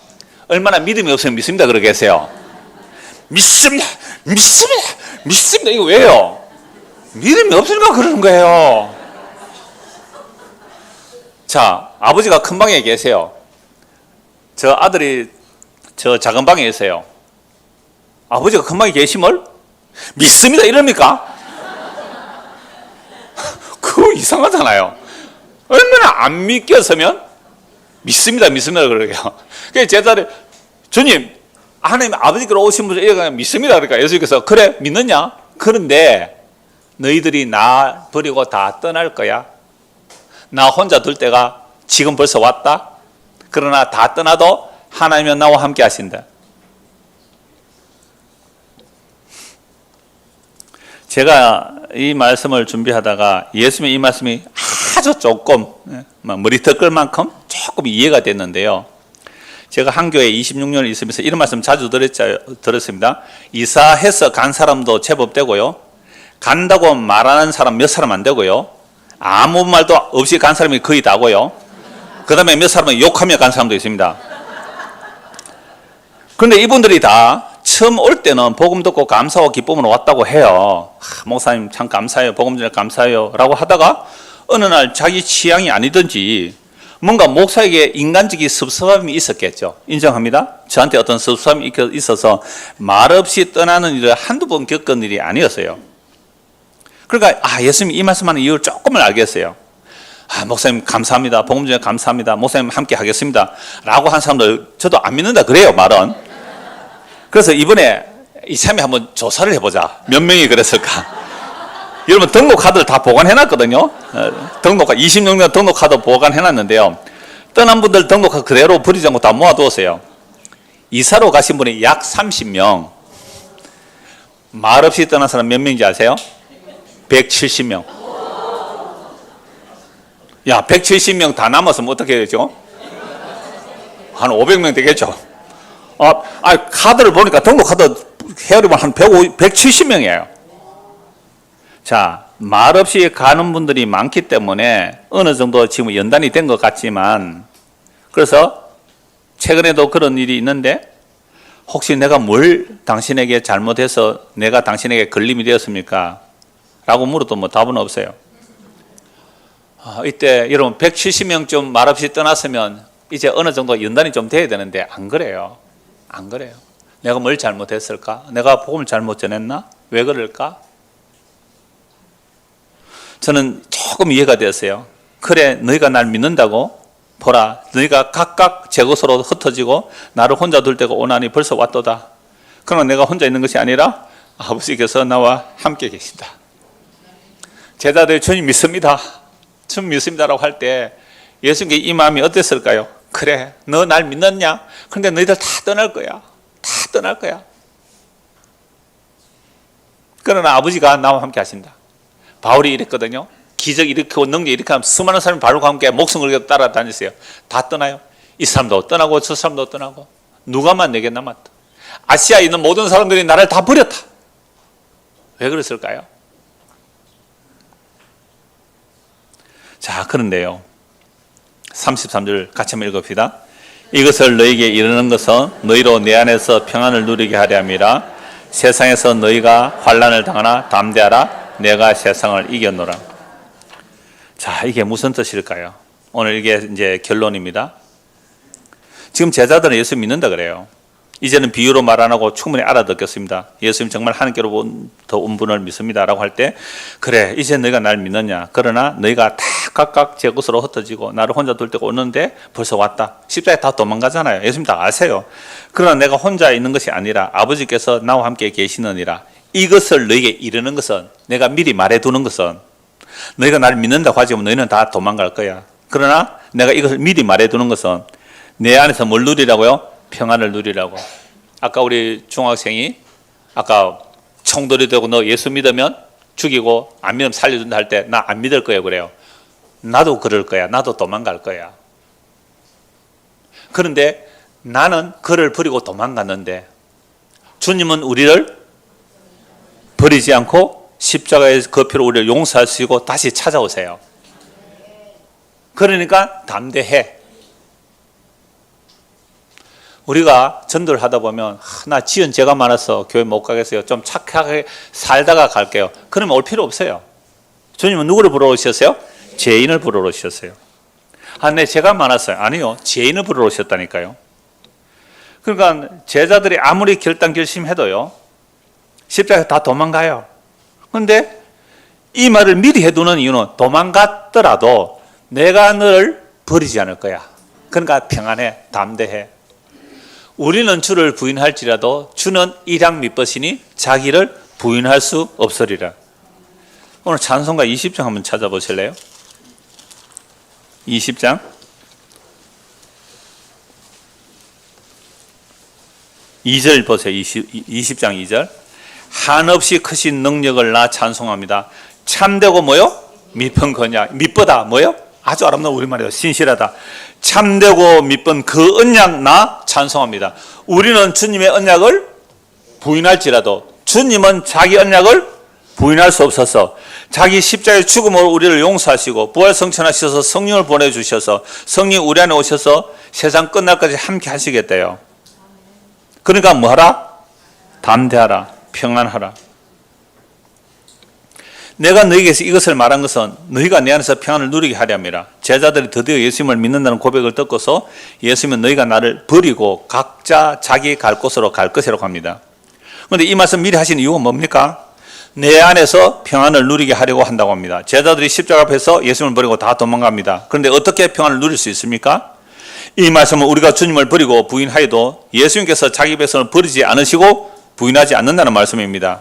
얼마나 믿음이 없으면 믿습니다 그러겠어요. 믿습니다 믿습니다 믿습니다. 이거 왜요? 믿음이 없으니까 그러는 거예요. 자, 아버지가 큰 방에 계세요. 저 아들이 저 작은 방에 있어요. 아버지가 큰 방에 계심을 믿습니다 이럽니까? 그거 이상하잖아요. 얼마나 안 믿겼으면 믿습니다 그러게요. 그래서 제자들이 주님 하나님 아버지께로 오신 분을 이래가 믿습니다 그러니까 예수님께서 그래 믿느냐? 그런데 너희들이 나 버리고 다 떠날 거야. 나 혼자 둘 때가 지금 벌써 왔다. 그러나 다 떠나도 하나님은 나와 함께 하신다. 제가 이 말씀을 준비하다가 예수님의 이 말씀이 아주 조금 머리털 끌 만큼 조금 이해가 됐는데요. 제가 한교에 26년을 있으면서 이런 말씀 자주 들었습니다. 이사해서 간 사람도 제법 되고요. 간다고 말하는 사람 몇 사람 안 되고요. 아무 말도 없이 간 사람이 거의 다고요. 그 다음에 몇 사람은 욕하며 간 사람도 있습니다. 그런데 이분들이 다 처음 올 때는 복음 듣고 감사하고 기쁨으로 왔다고 해요. 목사님 참 감사해요. 복음 전에 감사해요. 라고 하다가 어느 날 자기 취향이 아니든지 뭔가 목사에게 인간적인 섭섭함이 있었겠죠. 인정합니다. 저한테 어떤 섭섭함이 있어서 말없이 떠나는 일을 한두 번 겪은 일이 아니었어요. 그러니까 예수님이 이 말씀하는 이유를 조금은 알겠어요. 목사님 감사합니다. 복음 전에 감사합니다. 목사님 함께 하겠습니다. 라고 한 사람들 저도 안 믿는다 그래요 말은. 그래서 이번에 이참에 한번 조사를 해보자. 몇 명이 그랬을까? 여러분 등록카드를 다 보관해놨거든요. 등록카 26년 등록카드 보관해놨는데요. 떠난 분들 등록카드 그대로 버리지 않고 다 모아두었어요. 이사로 가신 분이 약 30명. 말없이 떠난 사람 몇 명인지 아세요? 170명. 야, 170명 다 남았으면 어떻게 되죠? 한 500명 되겠죠? 카드를 보니까 등록카드 헤어리면 한 170명이에요. 자, 말없이 가는 분들이 많기 때문에 어느 정도 지금 연단이 된 것 같지만, 그래서 최근에도 그런 일이 있는데 혹시 내가 뭘 당신에게 잘못해서 내가 당신에게 걸림이 되었습니까? 라고 물어도 뭐 답은 없어요. 이때 여러분 170명쯤 말없이 떠났으면 이제 어느 정도 연단이 좀 돼야 되는데 안 그래요. 안 그래요. 내가 뭘 잘못했을까? 내가 복음을 잘못 전했나? 왜 그럴까? 저는 조금 이해가 되었어요. 그래, 너희가 날 믿는다고? 보라, 너희가 각각 제 곳으로 흩어지고 나를 혼자 둘 때가 오나니 벌써 왔도다. 그러나 내가 혼자 있는 것이 아니라 아버지께서 나와 함께 계신다. 제자들이 주님 믿습니다. 주님 믿습니다라고 할 때 예수님께 이 마음이 어땠을까요? 그래, 너 날 믿느냐? 그런데 너희들 다 떠날 거야. 다 떠날 거야. 그러나 아버지가 나와 함께 하신다. 바울이 이랬거든요. 기적 일으키고 능력 일으키면 수많은 사람이 바울과 함께 목숨 걸고 따라다녔어요. 다 떠나요. 이 사람도 떠나고 저 사람도 떠나고 누가만 내게 남았다. 아시아에 있는 모든 사람들이 나를 다 버렸다. 왜 그랬을까요? 자, 그런데요. 33절 같이 한번 읽읍시다. 이것을 너희에게 이르는 것은 너희로 내 안에서 평안을 누리게 하려 함이라. 세상에서 너희가 환난을 당하나 담대하라. 내가 세상을 이겼노라. 자, 이게 무슨 뜻일까요? 오늘 이게 이제 결론입니다. 지금 제자들은 예수 믿는다 그래요. 이제는 비유로 말 안 하고 충분히 알아듣겠습니다. 예수님 정말 하나님께로부터 온 분을 믿습니다라고 할 때, 그래 이제 너희가 날 믿느냐. 그러나 너희가 다 각각 제 것으로 흩어지고 나를 혼자 둘 때가 오는데 벌써 왔다. 십자가에 다 도망가잖아요. 예수님 다 아세요. 그러나 내가 혼자 있는 것이 아니라 아버지께서 나와 함께 계시느니라. 이것을 너희에게 이르는 것은, 내가 미리 말해두는 것은, 너희가 나를 믿는다고 하지만 너희는 다 도망갈 거야. 그러나 내가 이것을 미리 말해두는 것은 내 안에서 뭘 누리라고요? 평안을 누리라고. 아까 우리 중학생이 아까 총돌이 되고 너 예수 믿으면 죽이고 안 믿으면 살려준다 할 때 나 안 믿을 거예요 그래요. 나도 그럴 거야. 나도 도망갈 거야. 그런데 나는 그를 버리고 도망갔는데 주님은 우리를 버리지 않고 십자가의 그 피로 우리를 용서하시고 다시 찾아오세요. 그러니까 담대해. 우리가 전도를 하다 보면 나 지은 죄가 많아서 교회 못 가겠어요. 좀 착하게 살다가 갈게요. 그러면 올 필요 없어요. 주님은 누구를 부르러 오셨어요? 죄인을 부르러 오셨어요. 내 죄가 많았어요. 아니요. 죄인을 부르러 오셨다니까요. 그러니까 제자들이 아무리 결단결심해도요. 십자가에 다 도망가요. 그런데 이 말을 미리 해두는 이유는 도망갔더라도 내가 너를 버리지 않을 거야. 그러니까 평안해. 담대해. 우리는 주를 부인할지라도 주는 일양 미벗이니 자기를 부인할 수 없으리라. 오늘 찬송가 20장 한번 찾아보실래요? 20장 2절 보세요. 20장 2절. 한없이 크신 능력을 나 찬송합니다. 참되고 뭐요? 미쁜 거냐? 미쁘다 뭐요? 아주 아름다운 우리말이에요. 신실하다. 참되고 미쁜 그 언약 나 찬송합니다. 우리는 주님의 언약을 부인할지라도 주님은 자기 언약을 부인할 수 없어서 자기 십자가의 죽음으로 우리를 용서하시고 부활성천하셔서 성령을 보내주셔서 성령 우리 안에 오셔서 세상 끝날까지 함께 하시겠대요. 그러니까 뭐하라? 담대하라. 평안하라. 내가 너희에게서 이것을 말한 것은 너희가 내 안에서 평안을 누리게 하려 함이라. 제자들이 드디어 예수님을 믿는다는 고백을 듣고서 예수님은 너희가 나를 버리고 각자 자기 갈 곳으로 갈 것이라고 합니다. 그런데 이 말씀 미리 하신 이유가 뭡니까? 내 안에서 평안을 누리게 하려고 한다고 합니다. 제자들이 십자가 앞에서 예수님을 버리고 다 도망갑니다. 그런데 어떻게 평안을 누릴 수 있습니까? 이 말씀은 우리가 주님을 버리고 부인하여도 예수님께서 자기 백성을 버리지 않으시고 부인하지 않는다는 말씀입니다.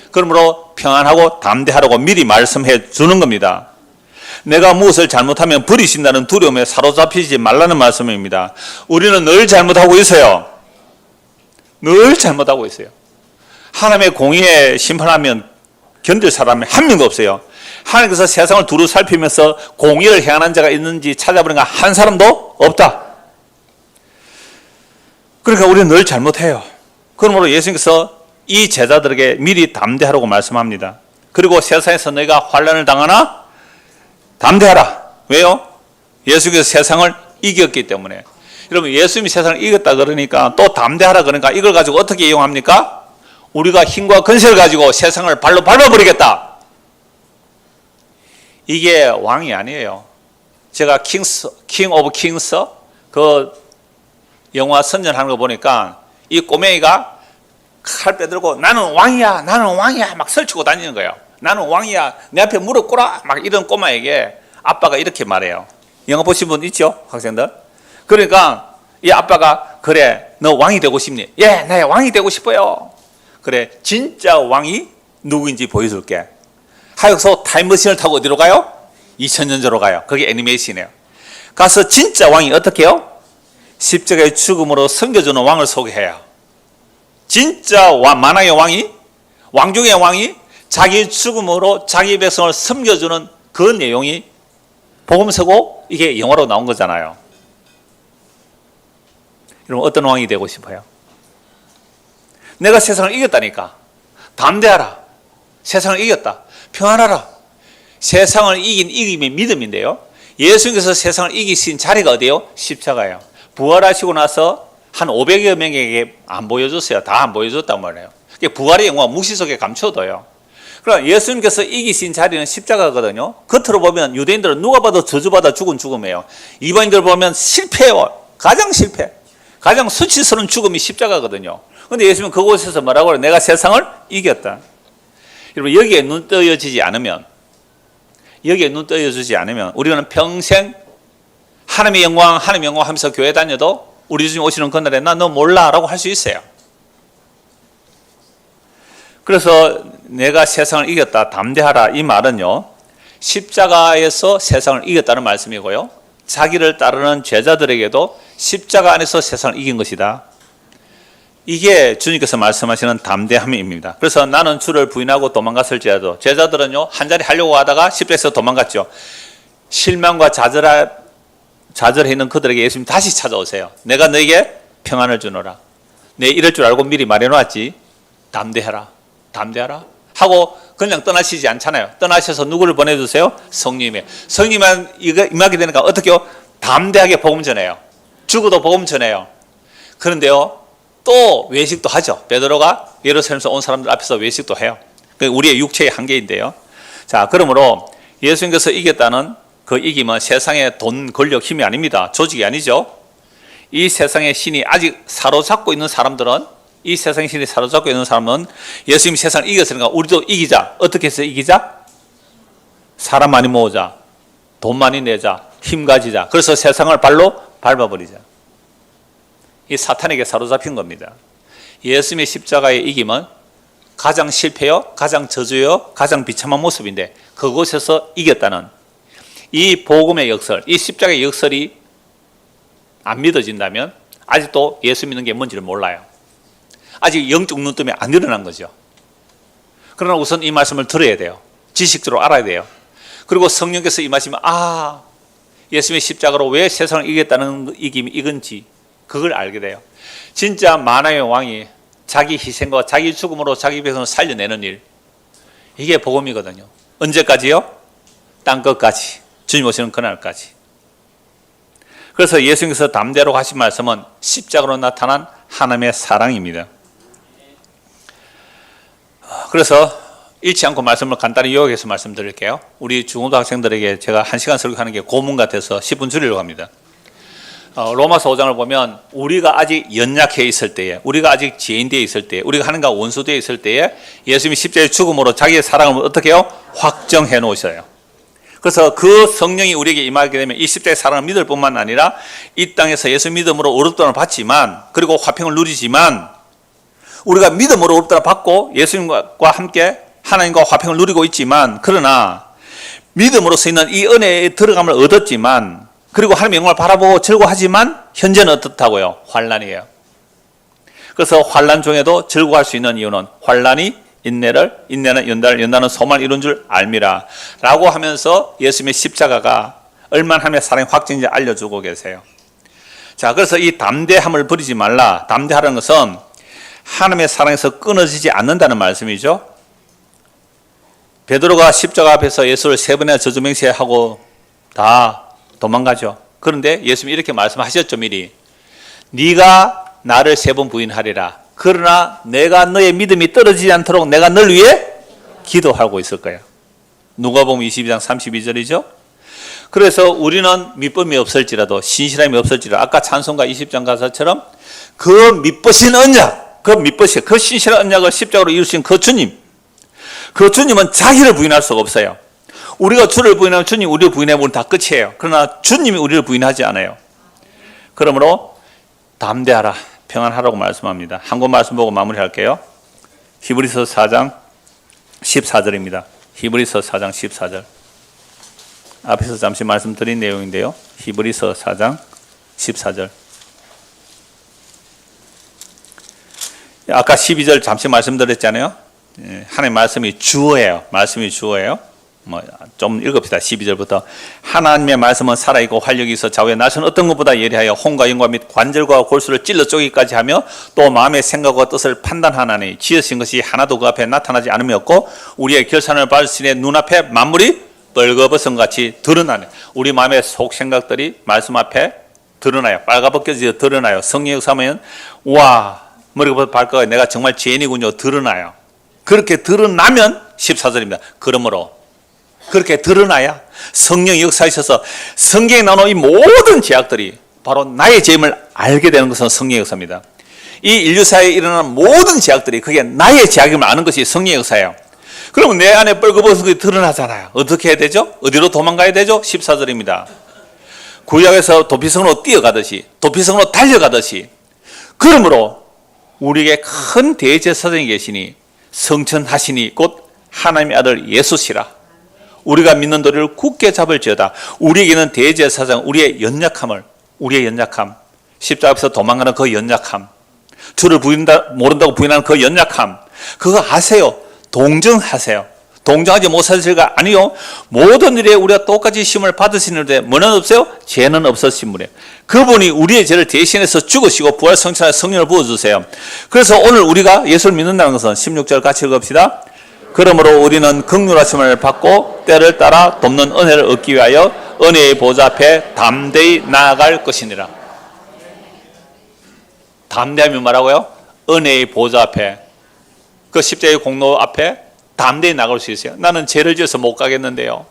그러므로 평안하고 담대하라고 미리 말씀해 주는 겁니다. 내가 무엇을 잘못하면 버리신다는 두려움에 사로잡히지 말라는 말씀입니다. 우리는 늘 잘못하고 있어요. 늘 잘못하고 있어요. 하나님의 공의에 심판하면 견딜 사람이 한 명도 없어요. 하나님께서 세상을 두루 살피면서 공의를 행하는 자가 있는지 찾아보니까 한 사람도 없다. 그러니까 우리는 늘 잘못해요. 그러므로 예수님께서 이 제자들에게 미리 담대하라고 말씀합니다. 그리고 세상에서 너희가 환난을 당하나 담대하라. 왜요? 예수께서 세상을 이겼기 때문에. 여러분 예수님이 세상을 이겼다 그러니까 또 담대하라 그러니까 이걸 가지고 어떻게 이용합니까? 우리가 힘과 근세를 가지고 세상을 발로 밟아버리겠다. 이게 왕이 아니에요. 제가 킹 오브 킹스 그 영화 선전하는 거 보니까 이 꼬맹이가 칼 빼들고 나는 왕이야 막 설치고 다니는 거예요. 나는 왕이야 내 앞에 무릎 꿇어 막 이런 꼬마에게 아빠가 이렇게 말해요. 영화 보신 분 있죠? 학생들? 그러니까 이 아빠가 그래 너 왕이 되고 싶니? 예, 나 왕이 되고 싶어요. 그래 진짜 왕이 누구인지 보여줄게. 하여서 타임머신을 타고 어디로 가요? 2000년 전으로 가요. 그게 애니메이션이에요. 가서 진짜 왕이 어떻게 해요? 십자가의 죽음으로 섬겨주는 왕을 소개해요. 진짜 만왕의 왕이, 왕 중의 왕이 자기 죽음으로 자기 백성을 섬겨주는 그 내용이 복음서고 이게 영화로 나온 거잖아요. 여러분 어떤 왕이 되고 싶어요? 내가 세상을 이겼다니까. 담대하라. 세상을 이겼다. 평안하라. 세상을 이긴 이김이 믿음인데요. 예수님께서 세상을 이기신 자리가 어디예요? 십자가예요. 부활하시고 나서 한 500여 명에게 안 보여줬어요. 다 안 보여줬단 말이에요. 부활의 영광 무시 속에 감춰둬요. 그러나 예수님께서 이기신 자리는 십자가거든요. 겉으로 보면 유대인들은 누가 봐도 저주받아 죽은 죽음이에요. 이방인들 보면 실패해요. 가장 실패. 가장 수치스러운 죽음이 십자가거든요. 그런데 예수님은 그곳에서 뭐라고 해요? 내가 세상을 이겼다. 여러분 여기에 눈 떠여지지 않으면 우리는 평생 하나님의 영광 하면서 교회 다녀도 우리 주님 오시는 그날에 나 너 몰라 라고 할 수 있어요. 그래서 내가 세상을 이겼다, 담대하라 이 말은요, 십자가에서 세상을 이겼다는 말씀이고요, 자기를 따르는 제자들에게도 십자가 안에서 세상을 이긴 것이다. 이게 주님께서 말씀하시는 담대함입니다. 그래서 나는 주를 부인하고 도망갔을지라도, 제자들은요 한 자리 하려고 하다가 십자가에서 도망갔죠. 실망과 좌절해 있는 그들에게 예수님 다시 찾아오세요. 내가 너에게 평안을 주노라. 내 이럴 줄 알고 미리 말해놓았지. 담대하라 하고 그냥 떠나시지 않잖아요. 떠나셔서 누구를 보내주세요? 성령만 임하게 되니까 어떻게요? 담대하게 복음 전해요. 죽어도 복음 전해요. 그런데요 또 외식도 하죠. 베드로가 예루살렘에서 온 사람들 앞에서 외식도 해요. 우리의 육체의 한계인데요. 자, 그러므로 예수님께서 이겼다는 그 이김은 세상의 돈, 권력, 힘이 아닙니다. 조직이 아니죠. 이 세상의 신이 아직 사로잡고 있는 사람들은, 예수님이 세상을 이겼으니까 우리도 이기자. 어떻게 해서 이기자? 사람 많이 모으자, 돈 많이 내자, 힘 가지자. 그래서 세상을 발로 밟아버리자. 이 사탄에게 사로잡힌 겁니다. 예수님의 십자가의 이김은 가장 실패요, 가장 저주요, 가장 비참한 모습인데 그곳에서 이겼다는 이 복음의 역설, 이 십자가의 역설이 안 믿어진다면 아직도 예수 믿는 게 뭔지를 몰라요. 아직 영적 눈뜨면 안 일어난 거죠. 그러나 우선 이 말씀을 들어야 돼요. 지식적으로 알아야 돼요. 그리고 성령께서 임하시면 예수님의 십자가로 왜 세상을 이겼다는 이김이 이건지 그걸 알게 돼요. 진짜 만왕의 왕이 자기 희생과 자기 죽음으로 자기 백성을 살려내는 일, 이게 복음이거든요. 언제까지요? 땅끝까지, 주님 오시는 그날까지. 그래서 예수님께서 담대로 하신 말씀은 십자가로 나타난 하나님의 사랑입니다. 그래서 잃지 않고 말씀을 간단히 요약해서 말씀드릴게요. 우리 중고등 학생들에게 제가 1시간 설교하는 게 고문 같아서 10분 줄이려고 합니다. 로마서 5장을 보면 우리가 아직 연약해 있을 때에, 우리가 아직 죄인되어 있을 때에, 우리가 하나님과 원수되어 있을 때에 예수님이 십자가의 죽음으로 자기의 사랑을 어떻게 해요? 확정해 놓으셔요. 그래서 그 성령이 우리에게 임하게 되면 이 십자가의 사랑을 믿을 뿐만 아니라 이 땅에서 예수 믿음으로 의롭다함을 받지만, 그리고 화평을 누리지만, 우리가 믿음으로 의롭다함을 받고 예수님과 함께 하나님과 화평을 누리고 있지만, 그러나 믿음으로서 있는 이 은혜의 들어감을 얻었지만, 그리고 하나님의 영광을 바라보고 즐거워하지만 현재는 어떻다고요? 환난이에요. 그래서 환난 중에도 즐거워할 수 있는 이유는 환난이 인내는 연단을, 연단은 소망을 이룬 줄 알미라 라고 하면서 예수님의 십자가가 얼마나 하나님의 사랑의 확증인지 알려주고 계세요. 자, 그래서 이 담대함을 버리지 말라. 담대하라는 것은 하나님의 사랑에서 끊어지지 않는다는 말씀이죠. 베드로가 십자가 앞에서 예수를 3번이나 저주맹세하고 다 도망가죠. 그런데 예수님이 이렇게 말씀하셨죠. 미리 네가 나를 3번 부인하리라. 그러나 내가 너의 믿음이 떨어지지 않도록 내가 널 위해 기도하고 있을 거야. 누가복음 22장 32절이죠. 그래서 우리는 믿음이 없을지라도, 신실함이 없을지라도, 아까 찬송가 20장 가사처럼 그 믿으신 언약, 그 신실한 언약을 십자가로 이루신 그 주님은 자기를 부인할 수가 없어요. 우리가 주를 부인하면 주님 우리를 부인해보면 다 끝이에요. 그러나 주님이 우리를 부인하지 않아요. 그러므로 담대하라, 평안하라고 말씀합니다. 한 권 말씀 보고 마무리할게요. 히브리서 4장 14절입니다. 히브리서 4장 14절. 앞에서 잠시 말씀드린 내용인데요. 히브리서 4장 14절. 아까 12절 잠시 말씀드렸잖아요. 하나님의 말씀이 주어예요. 말씀이 주어예요. 좀 읽읍시다. 12절부터. 하나님의 말씀은 살아있고 활력이 있어 좌우에 나선 어떤 것보다 예리하여 혼과 영과 및 관절과 골수를 찔러 쪼기까지 하며 또 마음의 생각과 뜻을 판단하나니 지으신 것이 하나도 그 앞에 나타나지 않음이 없고 우리의 결산을 받으시니 눈앞에 만물이 벌거벗은 같이 드러나네. 우리 마음의 속 생각들이 말씀 앞에 드러나요. 빨가벗겨져 드러나요. 성령 역사하면 와, 머리부터 발끝까지 내가 정말 죄인이군요. 드러나요. 그렇게 드러나면 14절입니다. 그러므로 그렇게 드러나야 성령이 역사하셔서 성경에 나오는 이 모든 죄악들이 바로 나의 죄임을 알게 되는 것은 성령의 역사입니다. 이 인류사에 일어나는 모든 죄악들이 그게 나의 죄악임을 아는 것이 성령의 역사예요. 그러면 내 안에 뻘거벗은 것이 드러나잖아요. 어떻게 해야 되죠? 어디로 도망가야 되죠? 14절입니다. 구약에서 도피성으로 뛰어가듯이, 도피성으로 달려가듯이, 그러므로 우리에게 큰 대제사장이 계시니 성천하시니 곧 하나님의 아들 예수시라. 우리가 믿는 도리를 굳게 잡을지어다. 우리에게는 대제사장, 우리의 연약함, 십자가 앞에서 도망가는 그 연약함, 주를 모른다고 부인하는 그 연약함, 그거 아세요. 동정하세요. 동정하지 못하실까? 아니요. 모든 일에 우리가 똑같이 시험을 받으시는데 뭐는 없어요? 죄는 없으신 분이에요. 그분이 우리의 죄를 대신해서 죽으시고 부활 성천하여 성령을 부어주세요. 그래서 오늘 우리가 예수를 믿는다는 것은 16절 같이 읽읍시다. 그러므로 우리는 긍휼하심을 받고 때를 따라 돕는 은혜를 얻기 위하여 은혜의 보좌 앞에 담대히 나아갈 것이니라. 담대하면 뭐라고요? 은혜의 보좌 앞에, 그 십자가의 공로 앞에 담대히 나갈 수 있어요. 나는 죄를 지어서 못 가겠는데요.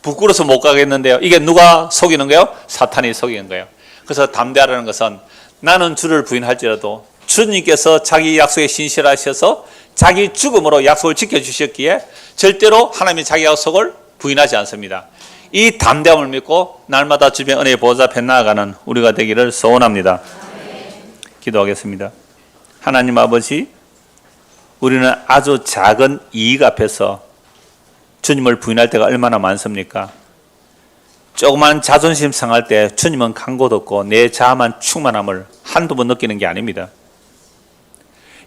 부끄러워서 못 가겠는데요. 이게 누가 속이는 거예요? 사탄이 속이는 거예요. 그래서 담대하라는 것은 나는 주를 부인할지라도 주님께서 자기 약속에 신실하셔서 자기 죽음으로 약속을 지켜주셨기에 절대로 하나님이 자기 약속을 부인하지 않습니다. 이 담대함을 믿고 날마다 주변 은혜의 보좌 앞에 나아가는 우리가 되기를 소원합니다. 기도하겠습니다. 하나님 아버지, 우리는 아주 작은 이익 앞에서 주님을 부인할 때가 얼마나 많습니까? 조그만 자존심 상할 때 주님은 간 곳 없고 내 자아만 충만함을 한두 번 느끼는 게 아닙니다.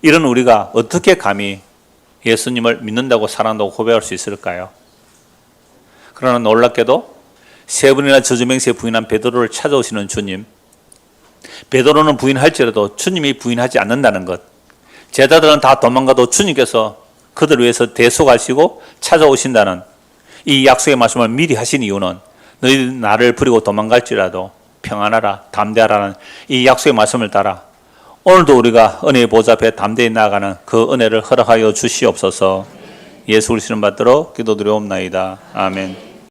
이런 우리가 어떻게 감히 예수님을 믿는다고 사랑한다고 고백할 수 있을까요? 그러나 놀랍게도 세 번이나 저주맹세에 부인한 베드로를 찾아오시는 주님, 베드로는 부인할지라도 주님이 부인하지 않는다는 것, 제자들은 다 도망가도 주님께서 그들을 위해서 대속하시고 찾아오신다는 이 약속의 말씀을 미리 하신 이유는 너희 나를 버리고 도망갈지라도 평안하라, 담대하라는 이 약속의 말씀을 따라 오늘도 우리가 은혜의 보좌 앞에 담대히 나아가는 그 은혜를 허락하여 주시옵소서. 예수 그리스도를 받들어 기도드리옵나이다. 아멘.